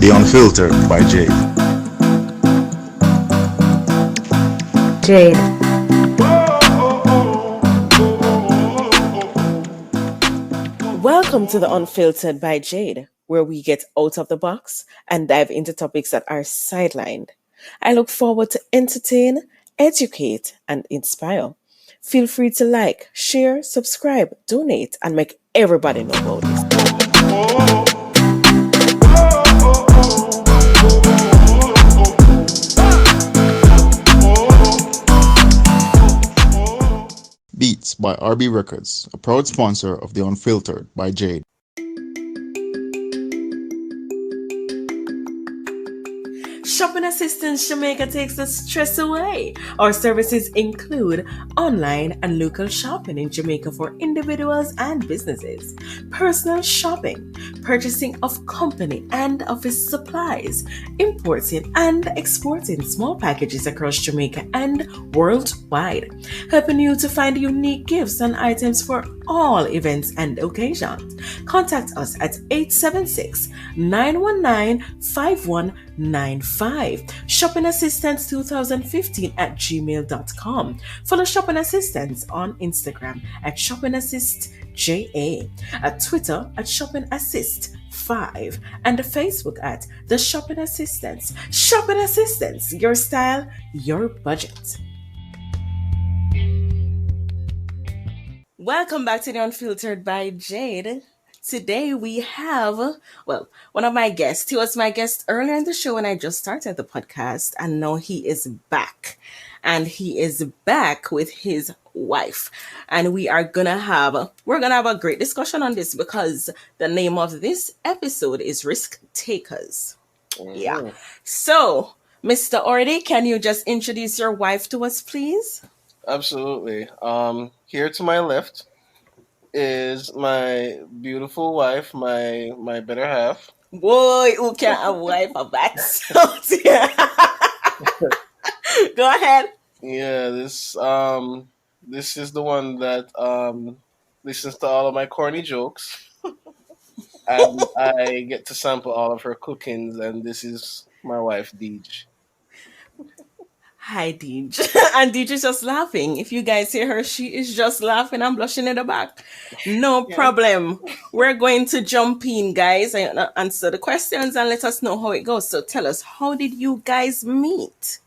The Unfiltered by Jade. Jade. Welcome to the Unfiltered by Jade, where we get out of the box and dive into topics that are sidelined. I look forward to entertain, educate, and inspire. Feel free to like, share, subscribe, donate, and make everybody know about this. Beats by RB Records, a proud sponsor of The Unfiltered by Jade. Shopping Assistance Jamaica takes the stress away. Our services include online and local shopping in Jamaica for individuals and businesses, personal shopping, purchasing of company and office supplies, importing and exporting small packages across Jamaica and worldwide, helping you to find unique gifts and items for all events and occasions. Contact us at 876-919-5195. Shopping Assistance 2015 at gmail.com. Follow Shopping Assistance on Instagram at Shopping Assist JA, at Twitter at Shopping Assist 5, and Facebook at The Shopping Assistance. Shopping Assistance, your style, your budget. Welcome back to the Unfiltered by Jade. Today we have, one of my guests. He was my guest earlier in the show when I just started the podcast, and now he is back. And he is back with his wife. And we're gonna have a great discussion on this because the name of this episode is Risk Takers. Yeah. So, Mr. Ordy, can you just introduce your wife to us, please? Absolutely. Here to my left is my beautiful wife, my better half. Boy, who can't have a wife of that sort? Yeah. Go ahead. Yeah, this is the one that listens to all of my corny jokes, and I get to sample all of her cookings. And this is my wife, Deej. Hi, Deej. And Deej is just laughing. If you guys hear her, she is just laughing and blushing in the back. No problem. We're going to jump in, guys, and answer the questions and let us know how it goes. So tell us, how did you guys meet?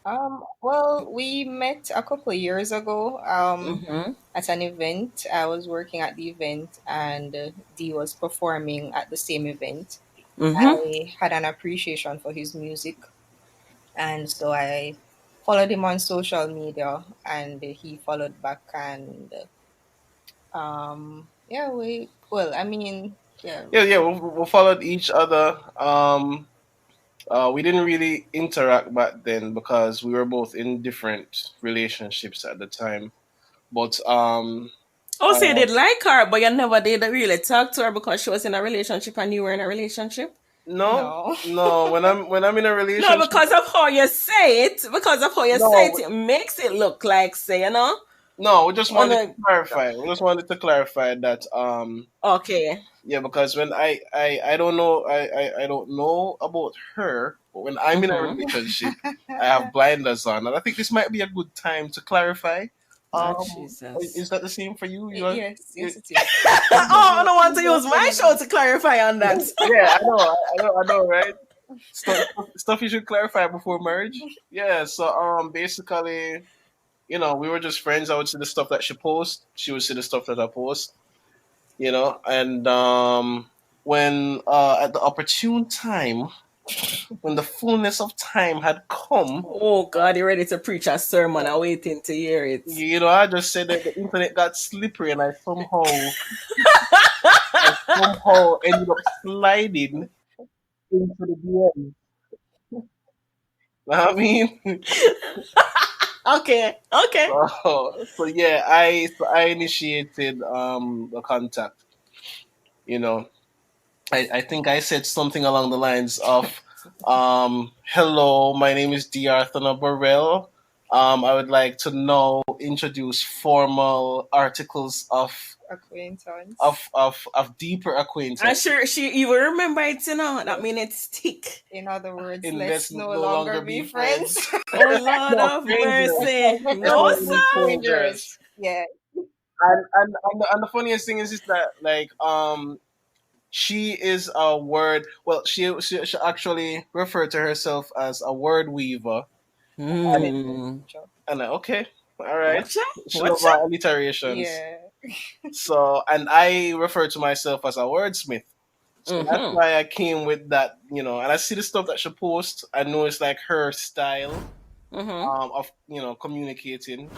Well, we met a couple of years ago Mm-hmm. at an event. I was working at the event, and Dee was performing at the same event. Mm-hmm. I had an appreciation for his music, and so I followed him on social media, and he followed back. And yeah, yeah. Yeah. We followed each other. We didn't really interact back then because we were both in different relationships at the time. But Oh, so you did like her, but you never did really talk to her because she was in a relationship and you were in a relationship? no, No. no. When I'm in a No, relationship, because of how you say it. Because of how you say no, it, it makes it look like, say, no. We just On wanted a, to clarify. We just wanted to clarify that okay. yeah, because when I don't know I don't know about her, but when I'm in a Mm-hmm. relationship, I have blinders on, and I think this might be a good time to clarify. Oh, Um, Jesus. is that the same for you? Yes, You yes, it is. Oh, I don't want to use my show to clarify on that. yeah, I know, right? Stuff you should clarify before marriage. Yeah, so basically, we were just friends. I would see the stuff that she posts, she would see the stuff that I post, and when at the opportune time, when the fullness of time had come, Oh, God, you're ready to preach a sermon. I'm waiting to hear it. I just said that the internet got slippery, and I somehow ended up sliding into the DM. Know what I mean? Okay, okay. So yeah, I initiated the contact. You know, I think I said something along the lines of, "Hello, my name is Dr. Burrell. I would like to now introduce formal articles Acquaintance. of deeper I'm acquaintance. sure you will remember it, that means it's thick. In other words, And let's no longer be friends. Oh, Lord No, of strangers. mercy. Let's No, not sir. be strangers. Yeah. And the funniest thing is that like she is a word. Well, she actually referred to herself as a word weaver. Hmm. And like, okay, all right. Watch out. She love Watch out. our alliterations. Yeah. So, and I refer to myself as a wordsmith. So that's Mm-hmm. why I came with that, and I see the stuff that she posts. I know it's like her style Mm-hmm. of communicating,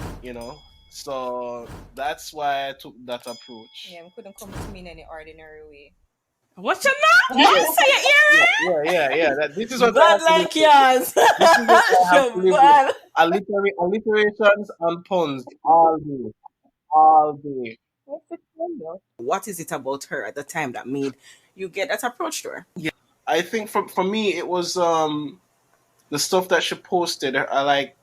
So that's why I took that approach. Yeah, it couldn't come to me in any ordinary way. Watch out now. Yeah, Yes, say yeah. This is what it, I bad have to live like with. yours. This is what I have to You live with. bad. Alliterations and puns all day, all day. What's the trend though? What is it about her at the time that made you get that approach to her? Yeah, I think for me it was the stuff that she posted. I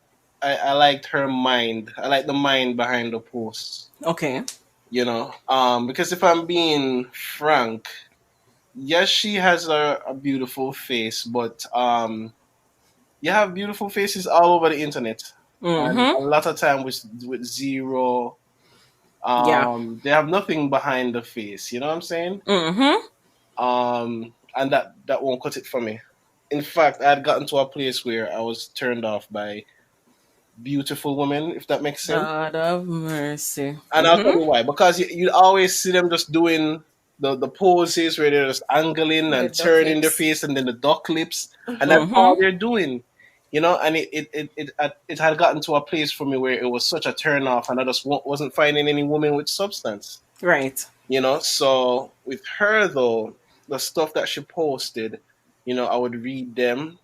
liked her mind. I like the mind behind the posts. Okay. Because if I'm being frank, yes, she has a beautiful face, but you have beautiful faces all over the internet, and Mm-hmm. a lot of time with zero. Yeah. They have nothing behind the face. You know what I'm saying? Mm-hmm. And that won't cut it for me. In fact, I had gotten to a place where I was turned off by beautiful women, if that makes sense. God of mercy. And I'll tell you why. Because you always see them just doing the poses where they're just angling The and duck turning their lips. face and then the duck lips. And that's all Mm-hmm. they're doing. And it had gotten to a place for me where it was such a turn off and I just wasn't finding any woman with substance. Right. So with her though, the stuff that she posted, I would read them.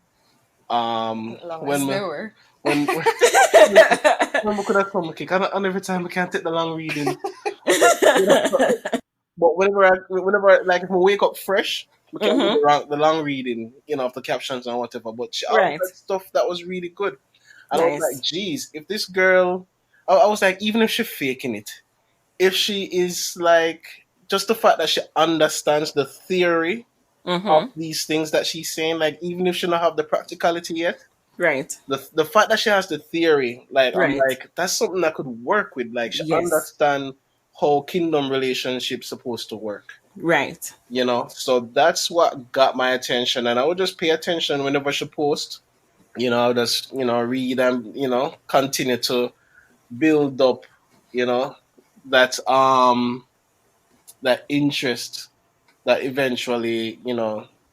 Long as When they me, were. when when we could have come kick, and every time we can't take the long reading. But whenever like if we wake up fresh, we can do Mm-hmm. the long reading, of the captions and whatever. But she always Right. had stuff that was really good, and I was like, Nice. geez, if this girl, I was like, even if she's faking it, if she is like just the fact that she understands the theory of Mm-hmm. these things that she's saying, like even if she don't have the practicality yet, Right. the fact that she has the theory, like I'm Right. like that's something I could work with. Like she Yes. understand how kingdom relationships supposed to work. Right. So that's what got my attention, and I would just pay attention whenever she post. I'll just read and continue to build up, you know, that that interest that eventually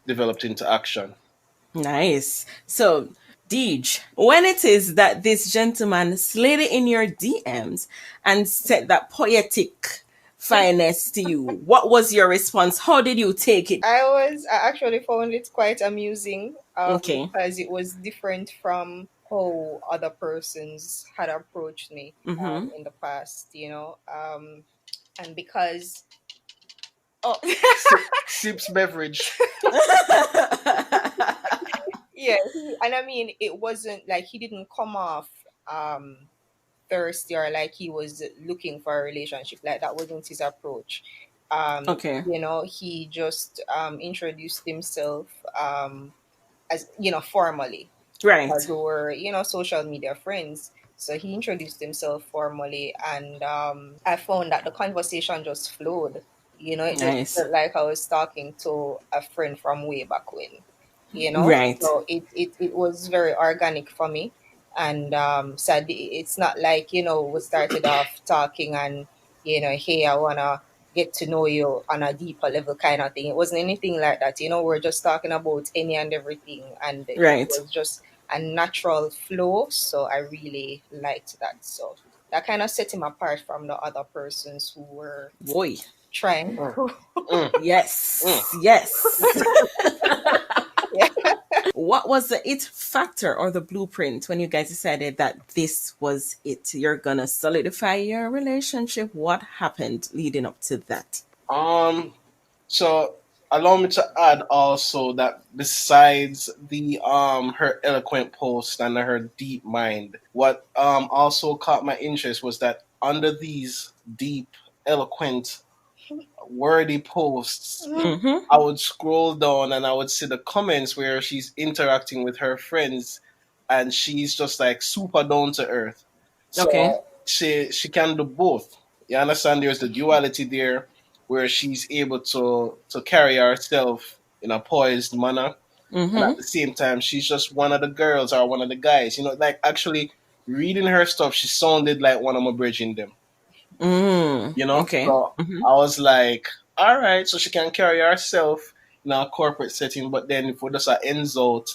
developed into action. Nice. So, Deej, when it is that this gentleman slid in your DMs and said that poetic fineness to you, what was your response? How did you take it? I actually found it quite amusing Okay. because it was different from how other persons had approached me Mm-hmm. in the past, and because oh Sips beverage. yeah, and I mean it wasn't like he didn't come off thirsty or like he was looking for a relationship. Like that wasn't his approach. Okay. He just introduced himself as formally, Right. as we were social media friends. So he introduced himself formally, and I found that the conversation just flowed. It just Nice. felt like I was talking to a friend from way back when. Right. So it was very organic for me, and it's not like we started off talking and hey, I wanna get to know you on a deeper level kind of thing. It wasn't anything like that. We're just talking about any and everything, and it Right. was just a natural flow. So I really liked that. So that kind of set him apart from the other persons who were Boy. trying to. Yes. Mm. Yes. Yeah. What was the it factor or the blueprint when you guys decided that this was it? You're gonna solidify your relationship. What happened leading up to that? So allow me to add also that besides the her eloquent post and her deep mind, what also caught my interest was that under these deep, eloquent, wordy posts, Mm-hmm. I would scroll down and I would see the comments where she's interacting with her friends, and she's just like super down to earth. Okay. So she can do both. You understand? There's the duality there, where she's able to carry herself in a poised manner, and at Mm-hmm. the same time, she's just one of the girls or one of the guys. You know, like actually reading her stuff, she sounded like one of my bridging them. Mm. You know, Okay. so Mm-hmm. I was like, all right, so she can carry herself in a corporate setting, but then if we just ends out,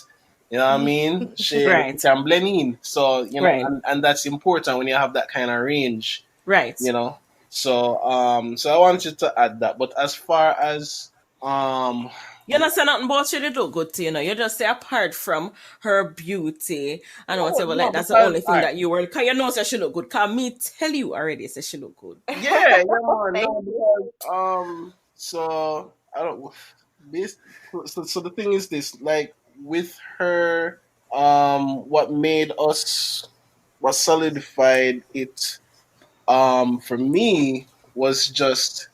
you know what I mean? She Right. can blend in. So, Right. and that's important when you have that kind of range, Right. you know. So I wanted to add that. But as far as um You not say nothing about she did look good to you know. You just say apart from her beauty and no, whatever, no, like that's the because only all thing right, that you were cause you know say she look good. Cause me tell you already say she look good. yeah, yeah, man, Thank no, you. because so I don't this so the thing is this, like with her, what made us, what solidified it for me was just,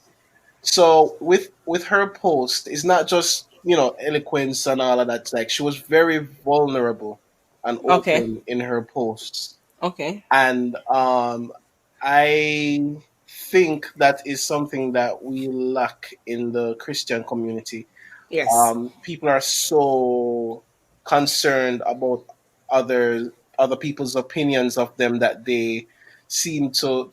so with her post, it's not just eloquence and all of that. Like she was very vulnerable and Okay. open in her posts, Okay. and I think that is something that we lack in the Christian community. Yes. People are so concerned about other people's opinions of them that they seem to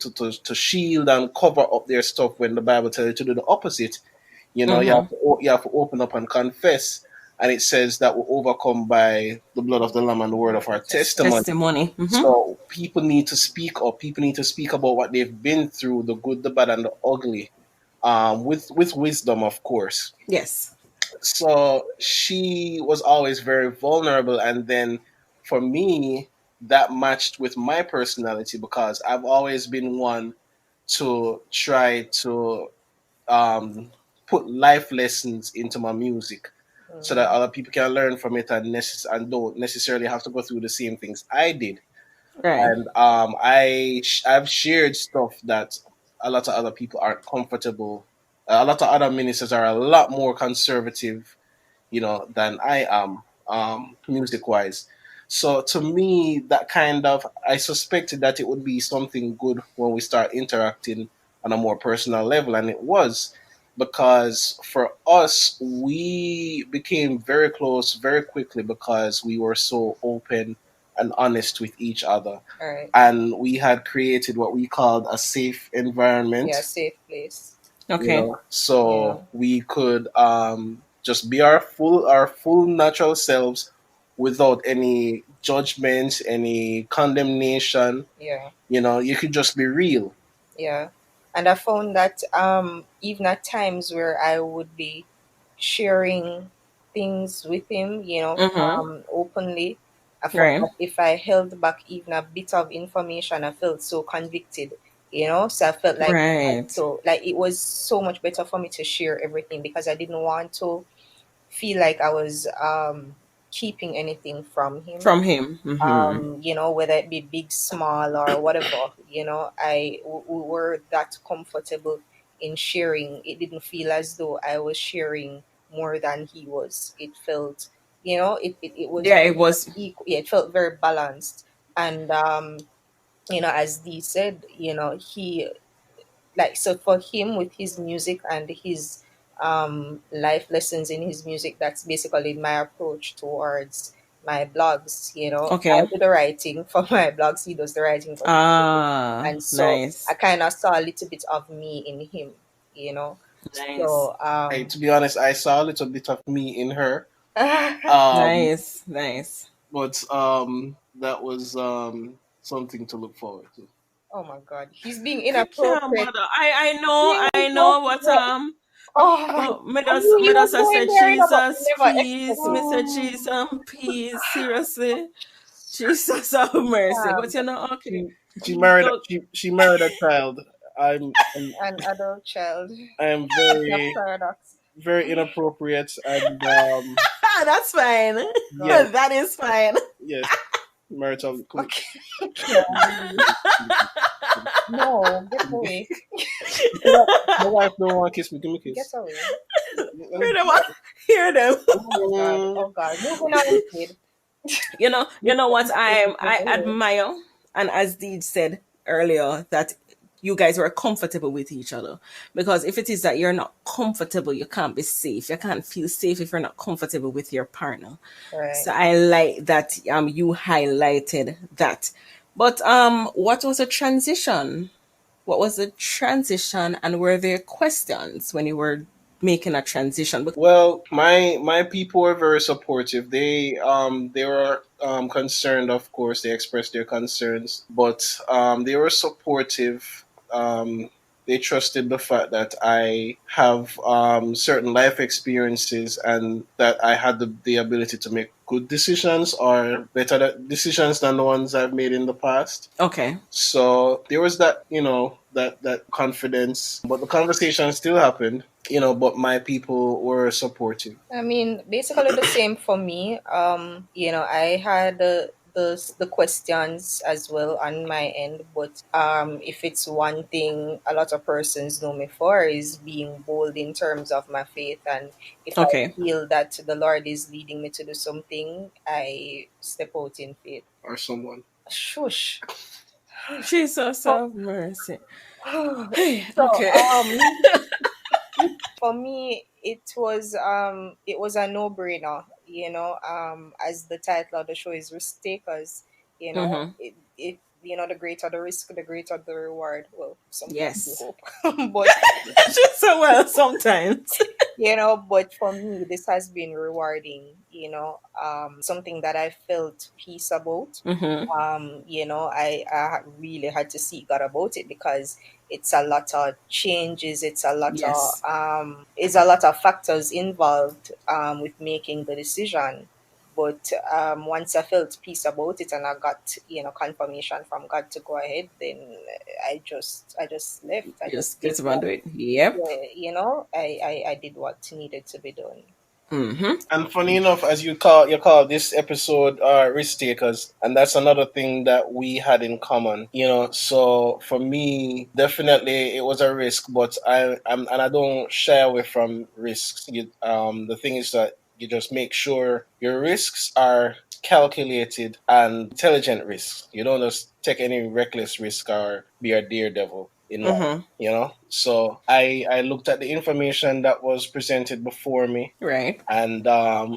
shield and cover up their stuff when the Bible tells you to do the opposite. Mm-hmm. You have to open up and confess, and it says that we're overcome by the blood of the Lamb and the word of our testimony. Testimony. Mm-hmm. So people need to speak up. People need to speak about what they've been through, the good, the bad, and the ugly, with wisdom, of course. Yes. So she was always very vulnerable, and then for me, that matched with my personality because I've always been one to try to put life lessons into my music so that other people can learn from it and and don't necessarily have to go through the same things I did. Right. And I've shared stuff that a lot of other people aren't comfortable. A lot of other ministers are a lot more conservative, than I am, music wise. So to me, that kind of, I suspected that it would be something good when we start interacting on a more personal level, and it was, because for us, we became very close very quickly because we were so open and honest with each other, All right. and we had created what we called a safe Yeah, environment, safe place. Okay. Yeah. so we could just be our full natural selves without any judgment, any condemnation. Yeah. You could just be real. Yeah. And I found that even at times where I would be sharing things with him, Mm-hmm. openly, I found Right. that if I held back even a bit of information, I felt so convicted, so I felt like Right. so like it was so much better for me to share everything because I didn't want to feel like I was keeping anything from him, From him. Mm-hmm. whether it be big, small, or whatever, we were that comfortable in sharing. It didn't feel as though I was sharing more than he was. It felt, it was Yeah, it was equal. Yeah, it felt very balanced. And, as Dee said, he like so for him with his music and his life lessons in his music, that's basically my approach towards my blogs. I okay. do the writing for my blogs, he does the writing for his music. Ah, And so I nice. kind of saw a little bit of me in him, you know Nice. so To be honest, I saw a little bit of me in her, oh um, Nice. Nice. but that was something to look forward to. my god, he's being I can't inappropriate. bother. I Being know what inappropriate. Oh my god, but me I just knew me he was just I going said there, but Jesus we never peace, expected. me said Jesus peace, seriously. Jesus have mercy. um, But you know, okay. So She married a child. I'm an adult child. I'm The very paradox. very inappropriate, and That's fine. yes, God. That is fine. yes, marital. Okay. Yeah. No, get away. My wife don't want to kiss me. Give me a Get kiss. away. Hear them. Hear them. Oh God. Mm, Oh God. Moving on, kid. You know what I admire, and as Deej said earlier, that you guys were comfortable with each other. Because if it is that you're not comfortable, you can't be safe. You can't feel safe if you're not comfortable with your partner. Right. So I like that you highlighted that. But what was a transition? What was the transition, and were there questions when you were making a transition? well, my people were very supportive. They were concerned, of course. They expressed their concerns, but they were supportive. They trusted the fact that I have certain life experiences and that I had the ability to make good decisions or better decisions than the ones I've made in the past. Okay. So there was that, that confidence, but the conversation still happened, but my people were supportive. I mean, basically the same for me. I had the questions as well on my end, but if it's one thing a lot of persons know me for is being bold in terms of my faith, and if I Okay. feel that the Lord is leading me to do something, I step out in faith. Or someone. Shush. Jesus have mercy. Hey, So okay. for me it was a no-brainer, as the title of the show is Risk Takers. Mm-hmm. The greater the risk, the greater the reward. Well, sometimes we Yes. hope. But Just so well sometimes. but for me this has been rewarding, something that I felt peace about. Mm-hmm. I really had to seek God about it, because it's a lot of changes, Yes. it's a lot of factors involved with making the decision. But once I felt peace about it and I got, confirmation from God to go ahead, then I just left. I just Just did get around what, to it. Yep. yeah, I did what needed to be done. Mm-hmm. And funny enough, as you call this episode risk takers, and that's another thing that we had in common. So for me, definitely it was a risk, but I don't shy away from risks. The thing is that you just make sure your risks are calculated and intelligent risks. You don't just take any reckless risk or be a daredevil in life. Mm-hmm. So I looked at the information that was presented before me, Right. and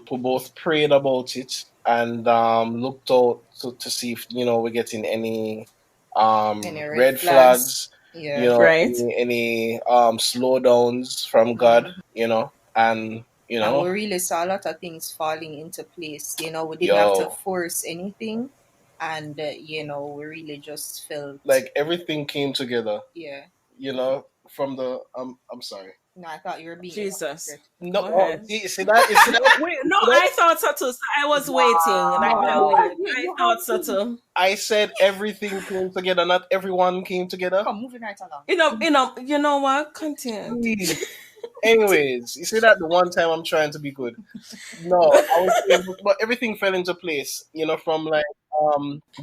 we both prayed about it and looked out to see if we're getting any Any red red flags? flags, Yeah. Right. any slowdowns from God, Mhm. and And we really saw a lot of things falling into place. We didn't have to yo, force anything, and we really just felt, like everything came together, yeah. from the I'm sorry. No, I thought you were being Jesus. inappropriate. No, Go oh, ahead. see that, you see that, Wait, you no, see that? I thought so too. So I was waiting. Like No, my no, wait. I you have thought so to too. I said everything came together, not everyone came together. come moving right along. You know what? Continue. Jeez. Anyways, you see that the one time I'm trying to be good. No, I was saying, but everything fell into place. From like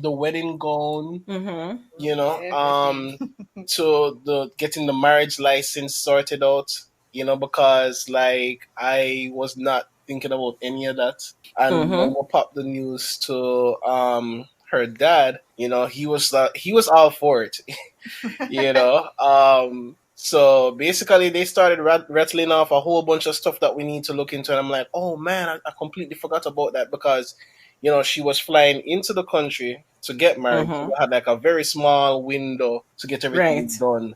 the wedding gown, Mm-hmm. Everything. to the getting the marriage license sorted out. Because like I was not thinking about any of that. And when Mm-hmm. we popped the news to her dad, he was all for it. So basically they started rattling off a whole bunch of stuff that we need to look into, and I'm like, oh man, I completely forgot about that, because she was flying into the country to get married. So Mm-hmm. we had like a very small window to get Right. everything done.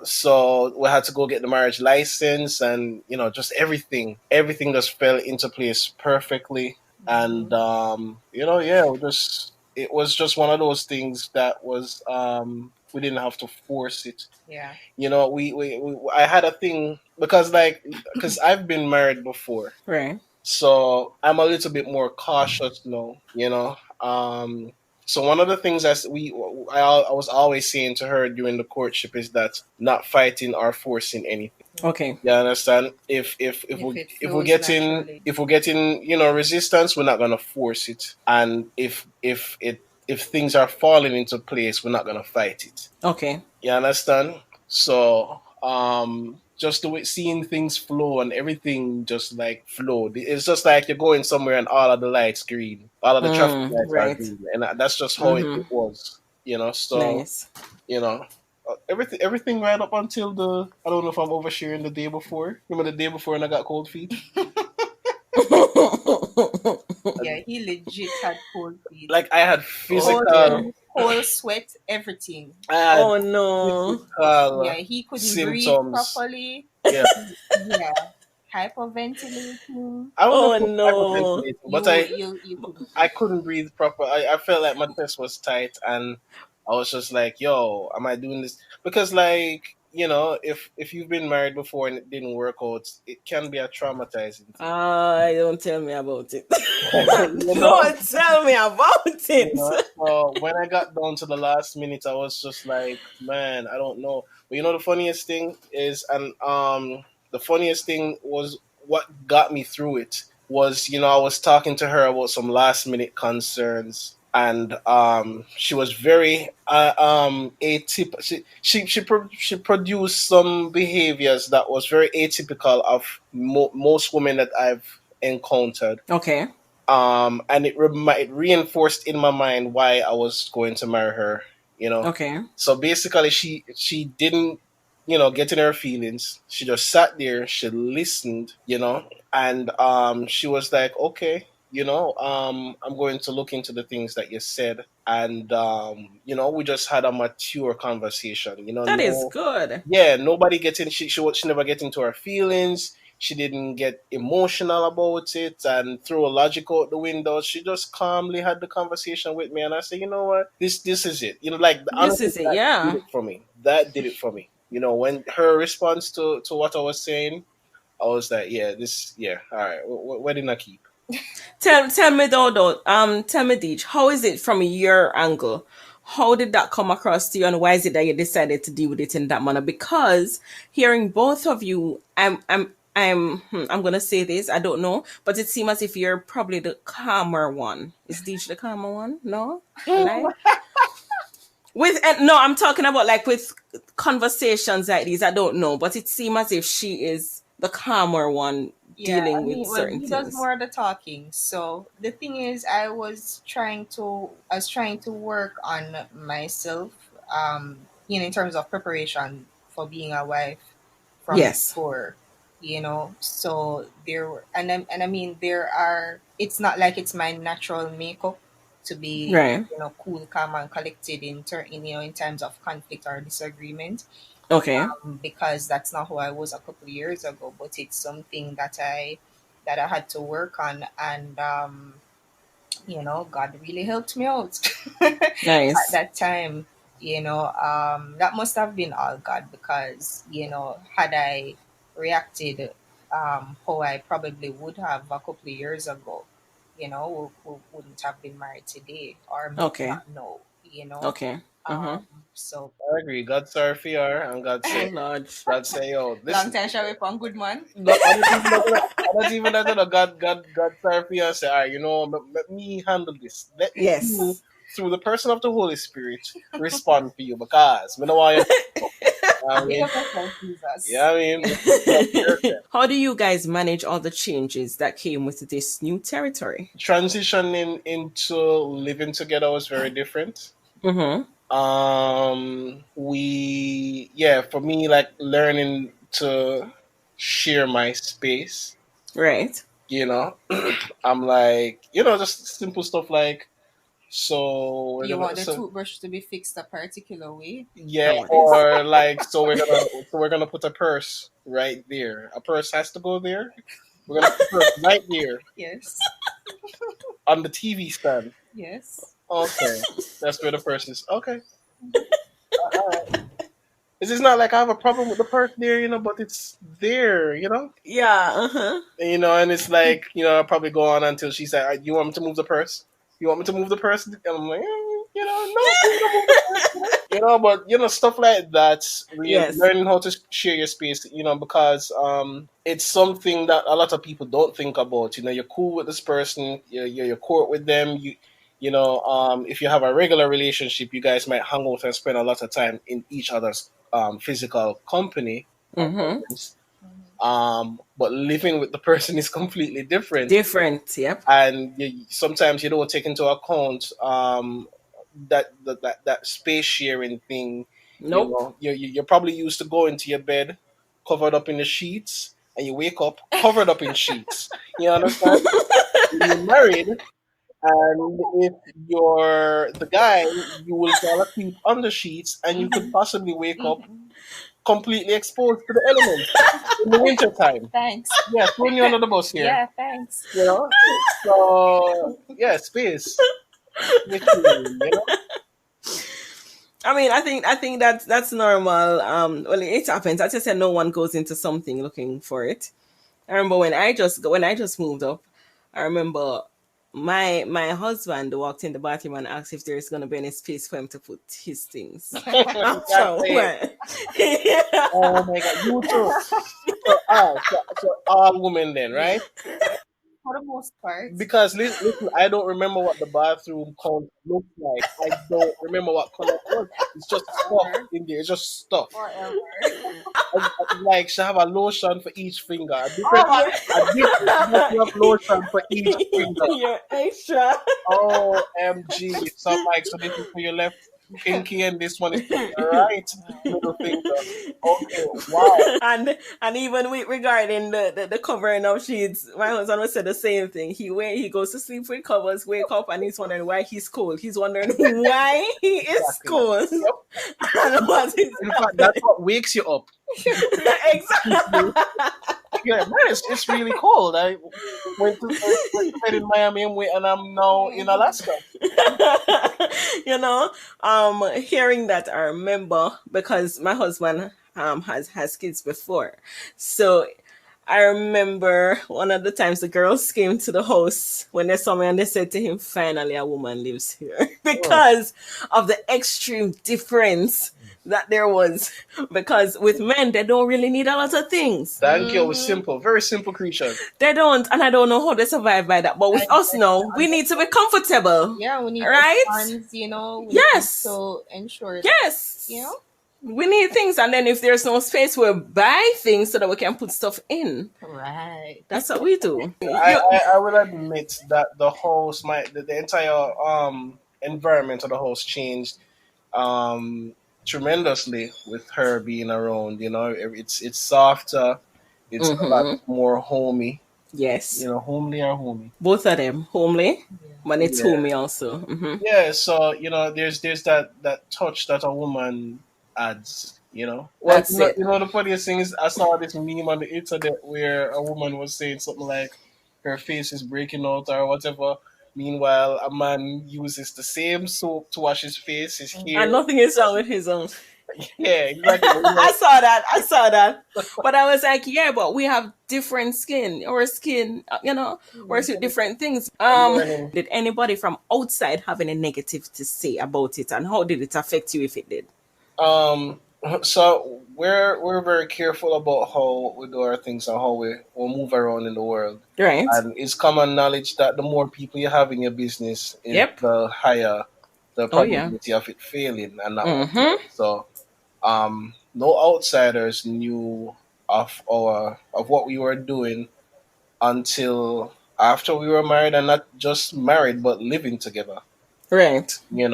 So we had to go get the marriage license, and just everything just fell into place perfectly. And Mhm. yeah, it was just one of those things that was we didn't have to force it. Yeah. I had a thing, because I've been married before, Right. so I'm a little bit more cautious now, So one of the things I was always saying to her during the courtship is that not fighting or forcing anything. Okay. You understand? If it flows naturally. if we're getting resistance, we're not gonna force it. And if things are falling into place, we're not gonna fight it. Okay. You understand? So just the way seeing things flow and everything just like flow. It's just like you're going somewhere and all of the lights green, all of the traffic lights are Right. green, and that's just how it Mm-hmm. was. So Nice. you know everything right up until I don't know if I'm oversharing the day before. Remember the day before and I got cold feet? Yeah, he legit had cold feet. Like I had Oh Cold dear. physical feet, cold sweat, everything. I had Oh no. Yeah, physical he couldn't breathe symptoms. properly. Yeah. Yeah, hyperventilating. I Oh wasn't no. hyperventilating, but You couldn't I breathe. couldn't breathe proper. I felt like my chest was tight, and I was just like, "Yo, am I doing this?" Because, like, if you've been married before and it didn't work out, it can be a traumatizing thing. Don't tell me about it. you know, Don't tell me about it. So when I got down to the last minute, I was just like, "Man, I don't know." But the funniest thing is, and the funniest thing was what got me through it was, I was talking to her about some last minute concerns, and she was very atypical. She produced some behaviors that was very atypical of most women that I've encountered. Okay. And it reinforced in my mind why I was going to marry her. Okay. So basically, she didn't get in her feelings. She just sat there. She listened. And she was like, okay. I'm going to look into the things that you said, and we just had a mature conversation. That is No, good. yeah, nobody gets in. She never get into her feelings. She didn't get emotional about it and throw logic out the window. She just calmly had the conversation with me, and I said, you know what, this is it. Like This honestly, is it, that did yeah. it for me. That did it for me. When her response to what I was saying, I was like, yeah, yeah, all right. Where did I keep? Tell me though, tell me Deej, how is it from your angle? How did that come across to you, and why is it that you decided to deal with it in that manner? Because hearing both of you, I'm gonna say this, I don't know, but it seems as if you're probably the calmer one. Is Deej the calmer one? No? I lie? No, I'm talking about like with conversations like these. I don't know, but it seems as if she is the calmer one Yeah, I dealing with mean, well, certain he does things. more of the talking. So the thing is, I was trying to work on myself, in terms of preparation for being a wife from Yes. before, So and I mean, it's not like it's my natural makeup to be, Right. cool, calm, and collected in terms of conflict or disagreement, Okay. because that's not who I was a couple of years ago. But it's something that I had to work on, and God really helped me out at Nice. that time. That must have been all God, because had I reacted how I probably would have a couple of years ago, we wouldn't have been married today, or maybe Okay. not now. Okay. Mm-hmm. Um, so I agree. God sorry for you, and Oh Lord. God say, yo, long listen. time shall we on good man. No, I don't even God sorry for you and say, all right, let me handle this. Let you, Yes. through the person of the Holy Spirit, respond for you, because me know why you know. I Big mean, up yourself, yeah, Jesus. I mean, perfect. How do you guys manage all the changes that came with this new territory? Transitioning into living together was very different. Mm-hmm. For me, like learning to share my space, Right. you know, I'm like, just simple stuff like, so we're You gonna, want the so toothbrush to be fixed a particular way? yeah, Oh, what is? or like, so we're gonna put a purse right there. A purse has to go there. We're gonna put a purse right there Yes. on the TV stand. Yes. Okay, that's where the purse is. Okay, all right. It's just not like I have a problem with the purse there, but it's there. Yeah. Uh-huh. And it's like, I'll probably go on until she said, "You want me to move the purse? You want me to move the purse?" And I'm like, No, but stuff like that. Really Yes. learning how to share your space. Because it's something that a lot of people don't think about. You're cool with this person. You're cool with them. If you have a regular relationship, you guys might hang out and spend a lot of time in each other's physical company or Mm-hmm. presence. But living with the person is completely different. Different. Yep. And sometimes you don't take into account that space sharing thing. Nope. You're probably used to going to your bed covered up in the sheets, and you wake up covered up in sheets. You understand? When you're married, and if you're the guy, you will fall asleep on the sheets, and you could possibly wake up completely exposed to the elements in the winter time. Thanks. Yeah, throwing you under the bus here. Yeah, thanks. So yeah, space. I mean, I think that's normal. Well, it happens. As I said, no one goes into something looking for it. I remember when I just moved up. I remember my husband walked in the bathroom and asked if there's gonna be any space for him to put his things. After a while. Oh my god, you too. So all women then, right? For the most part. Because listen, I don't remember what the bathroom count looks like. I don't remember what color it was. It's just stuff in there. It's just stuff. Forever. Like she have a lotion for each finger. A different of lotion for each finger. You're extra. OMG. So I'm like, so this is for your left pinky and this one is for your right middle finger. Okay, wow. And even regarding the covering of sheets, my husband would say the same thing. He goes to sleep with covers, wake up, and he's wondering why he's cold. He's wondering why he is cold. Yep. And what is In fact, that's what wakes you up. exactly. Yeah, man, it's really cold. I went to bed in Miami and I'm now in Alaska. Hearing that, I remember because my husband has kids before, so I remember one of the times the girls came to the house when they saw me and they said to him, "Finally, a woman lives here," because of the extreme difference that there was. Because with men, they don't really need a lot of things. Thank you. It was simple, very simple creature. They don't, and I don't know how they survive by that. But with us now, we need to be comfortable. Yeah, we need right? funds, We yes. need to ensure that, Yes. We need things, and then if there's no space, we'll buy things so that we can put stuff in. Right. That's what we do. I will admit that the house, the entire environment of the house changed tremendously with her being around. It's softer, it's a lot more homey. Yes. Homely or homey. Both of them, homely, but it's Yeah. homey also. Mm-hmm. Yeah, so there's that touch that a woman adds. That's it. The funniest thing is I saw this meme on the internet where a woman was saying something like her face is breaking out or whatever. Meanwhile, a man uses the same soap to wash his face, his hair. And nothing is wrong with his own. Yeah, exactly. I saw that. But I was like, yeah, but we have different skin. Our skin, works with different things. Did anybody from outside have any negative to say about it, and how did it affect you if it did? So we're very careful about how we do our things and how we move around in the world. Right. And it's common knowledge that the more people you have in your business, the higher the probability of it failing and not working. So no outsiders knew of what we were doing until after we were married, and not just married but living together. Right. We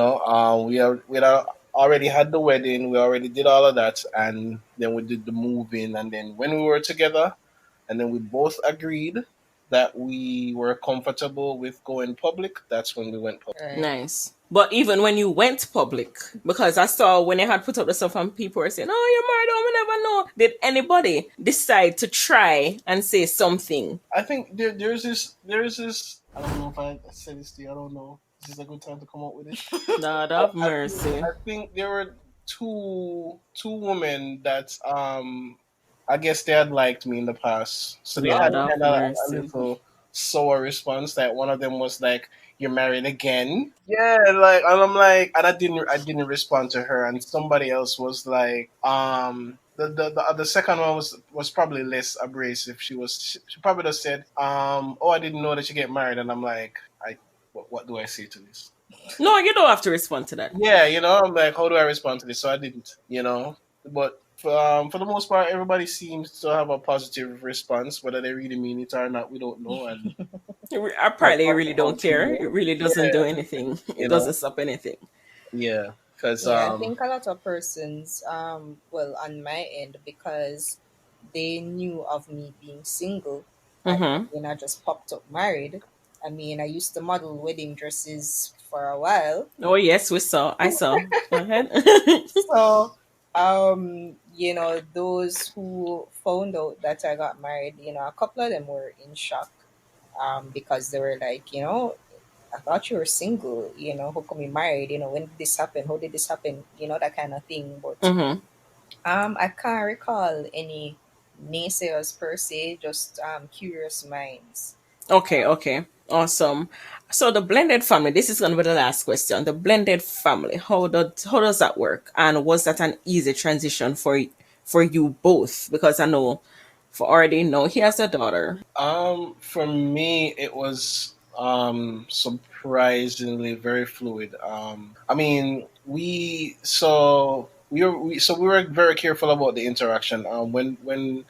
already had the wedding, we already did all of that, and then we did the moving, and then when we were together, and then we both agreed that we were comfortable with going public, that's when we went public. Right. Nice. But even when you went public, because I saw when they had put up the stuff and people were saying, "Oh, you're married, we never know." Did anybody decide to try and say something? I think there's this. I don't know if I said this to you. I don't know. This is a good time to come up with it. Lord have mercy. I think there were two women that I guess they had liked me in the past, so they had a little sour response. Like one of them was like, "You're married again?" Yeah, like, and I'm like, and I didn't respond to her, and somebody else was like, the second one was probably less abrasive. She probably just said, "Oh, I didn't know that you get married," and I'm like, what do I say to this? No, you don't have to respond to that. Yeah, I'm like, how do I respond to this? So I didn't. But for the most part, everybody seems to have a positive response. Whether they really mean it or not, we don't know. And Apparently, you really don't care. It really doesn't yeah, do anything. It you doesn't know, stop anything. yeah, because Yeah, I think a lot of persons, well, on my end, because they knew of me being single, and Mm-hmm. then I just popped up married. I mean, I used to model wedding dresses for a while. Oh yes, we saw. I saw. Go ahead. So, those who found out that I got married, a couple of them were in shock, because they were like, I thought you were single, how come you married? When did this happen? How did this happen? That kind of thing. But Mm-hmm. I can't recall any naysayers per se, just curious minds. Okay, okay. Awesome. So the blended family, this is gonna be the last question. The blended family, how does that work? And was that an easy transition for you both? Because I know for already know he has a daughter. for me, it was surprisingly very fluid. I mean, we were very careful about the interaction. When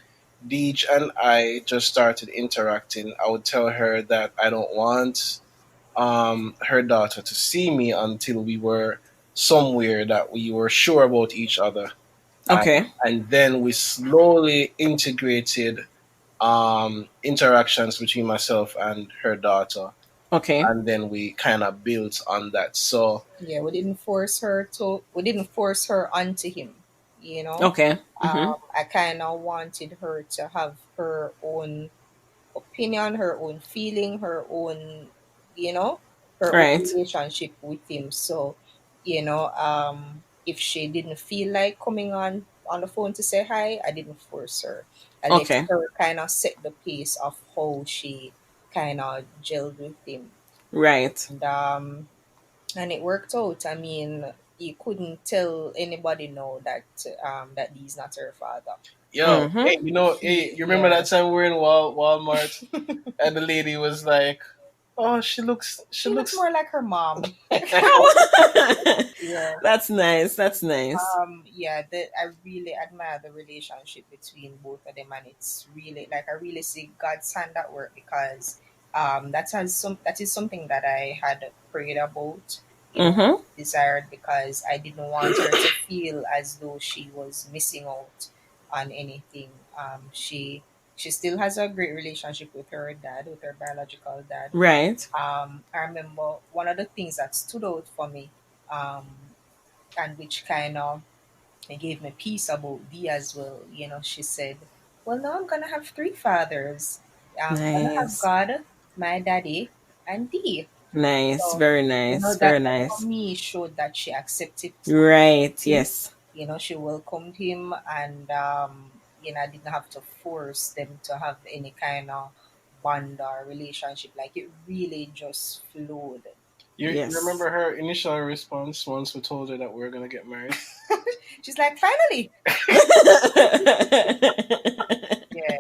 Deej and I just started interacting, I would tell her that I don't want her daughter to see me until we were somewhere that we were sure about each other, and, Okay. and then we slowly integrated interactions between myself and her daughter, Okay. and then we kind of built on that. So Yeah, we didn't force her onto him, you know. Okay. Mm-hmm. I kind of wanted her to have her own opinion, her own feeling, you know, her own Right. relationship with him. So, if she didn't feel like coming on the phone to say hi, I didn't force her. I let Okay. her kind of set the pace of how she kind of gelled with him. Right. And it worked out. I mean, you couldn't tell anybody no that he's not her father. yo, Mm-hmm. hey, hey, you remember Yeah, that time we were in Walmart and the lady was like, "Oh, she she looks looks." more like her mom. Yeah. That's nice. That's nice. Yeah, I really admire the relationship between both of them, and it's really like I really see God's hand at work, because that is something that I had prayed about, Mm-hmm. desired, because I didn't want her to feel as though she was missing out on anything. She still has a great relationship with her dad, with her biological dad. Right. I remember one of the things that stood out for me, um, and which kind of gave me peace about Dee as well. She said, "Well, now I'm gonna have three fathers. I'm gonna have Nice. God, my daddy, and Dee." Nice. So, Very nice. that Very for nice. me showed that she accepted Right. him. Yes. She welcomed him, and I didn't have to force them to have any kind of bond or relationship. Like it really just flowed. You Yes. remember her initial response once we told her that we were gonna get married? She's like, finally, yeah.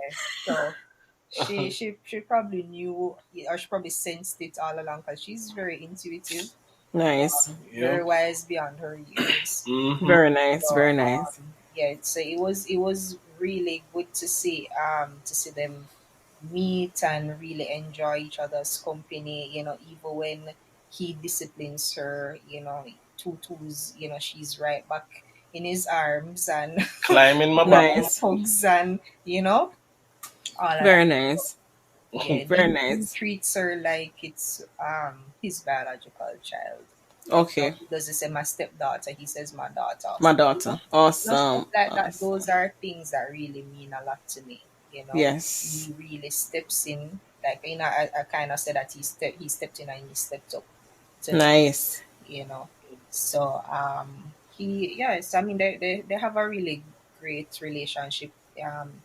So she probably knew, or she probably sensed it all along, because she's very intuitive, Nice. Yeah. very wise beyond her years. Mm-hmm. Very nice. So Very nice. yeah, so it was really good to see them meet and really enjoy each other's company. Even when he disciplines her, tutus, she's right back in his arms and Climbing my back. Nice. hugs and all of that. Very nice. Yeah, Very he nice. treats her like it's his biological child. Okay. He doesn't say my stepdaughter, he says my daughter. My You know, daughter. stuff Awesome. like that. Awesome. Those are things that really mean a lot to me. Yes. He really steps in. Like I kind of said that he stepped in and he stepped up to the Nice. you know. So he yes, I mean they have a really great relationship.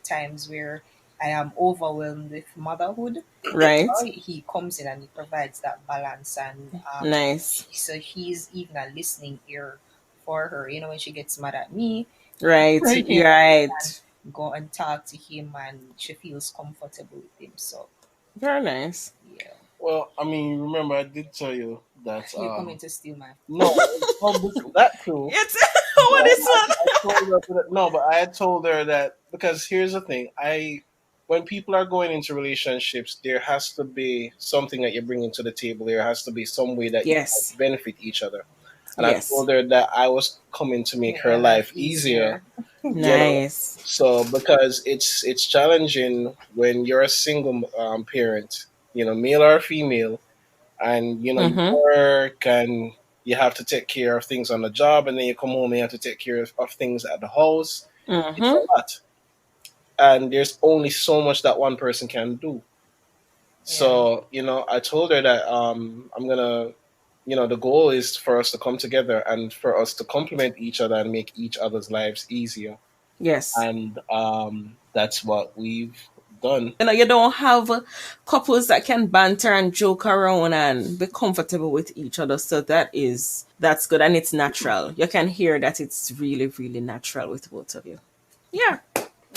Times where I am overwhelmed with motherhood. Right. He comes in and he provides that balance, and Nice. so he's even a listening ear for her. You know, when she gets mad at me, Right. for him, You're right. go and talk to him, and she feels comfortable with him. So Very nice. yeah, Well, I mean, remember I did tell you that you're coming to steal my. no, that too. It's But what is one? I told her no, but I had told her that because here's the thing: when people are going into relationships, there has to be something that you're bringing to the table. There has to be some way that you Yes. benefit each other. And I Yes. told her that I was coming to make her life easier. You know, Nice. so because it's challenging when you're a single parent, male or female, and you Mm-hmm. work and you have to take care of things on the job, and then you come home and you have to take care of things at the house. It's a Mm-hmm. lot, and there's only so much that one person can do. Yeah. So I told her that I'm gonna, the goal is for us to come together and for us to complement each other and make each other's lives easier, Yes. and that's what we've done. You don't have couples that can banter and joke around and be comfortable with each other. So that's good, and it's natural. You can hear that it's really, really natural with both of you. Yeah.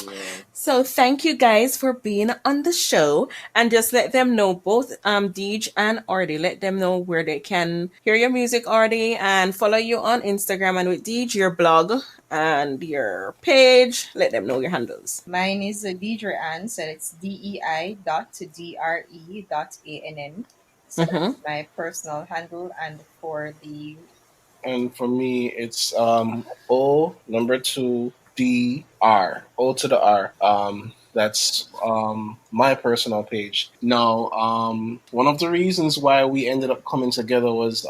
Yeah. So thank you guys for being on the show, and just let them know, both Deej and Artie, let them know where they can hear your music, Artie, and follow you on Instagram, and with Deej, your blog and your page. Let them know your handles. Mine is Deidre-Ann, so it's DEI.DRE.ANN. So Mm-hmm. that's my personal handle, and for the And for me, it's O2 to the R. That's my personal page. Now, one of the reasons why we ended up coming together was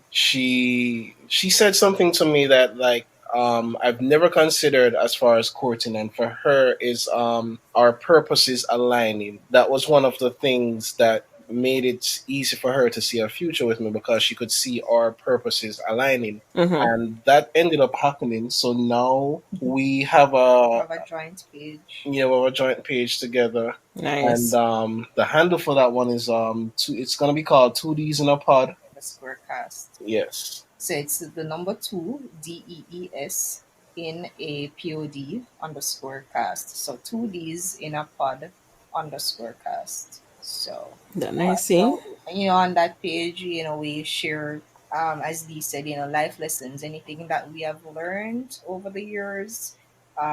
she said something to me that, like, I've never considered as far as courting, and for her is our purposes aligning. That was one of the things that made it easy for her to see a future with me, because she could see our purposes aligning, Mm-hmm. and that ended up happening. So now we have a joint page. we have a joint page together, and Nice. the handle for that one is it's gonna be called 2Ds in a pod. The Squarecast. Yes. So it's the number 2 DEES in a POD underscore cast. So 2Ds in a pod underscore cast. So That nice. See? on that page, we share, as Lee said, life lessons, anything that we have learned over the years. We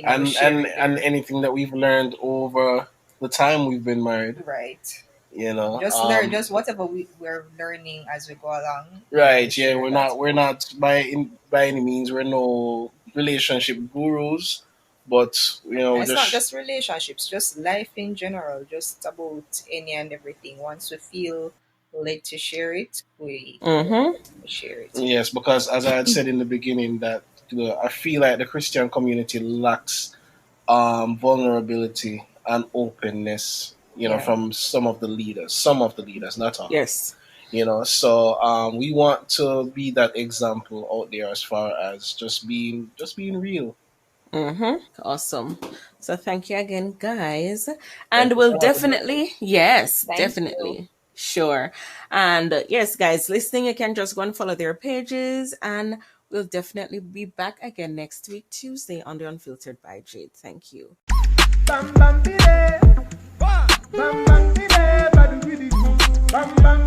And share and it and there. anything that we've learned over the time we've been married, Right. you know. Just learn, just whatever we're learning as we go along. Right, yeah, Share that. we're not by any means, we're no relationship gurus, but And we it's not just just relationships, just life in general, just about any and everything. Once we feel led to share it, we Mm-hmm. share it. yes, because as I had said in the beginning, that I feel like the Christian community lacks vulnerability and openness, Yeah. from some of the leaders, not all. Yes. So we want to be that example out there as far as just being real. Mm-hmm. Awesome. So thank you again, guys. Thank And you we'll for having me. definitely, yes, Thank you. definitely. Sure. And yes, guys, listening, you can just go and follow their pages. And we'll definitely be back again next week, Tuesday, on the Unfiltered by Jade. Thank you. Bam bam bide, bam bam bide, bam bam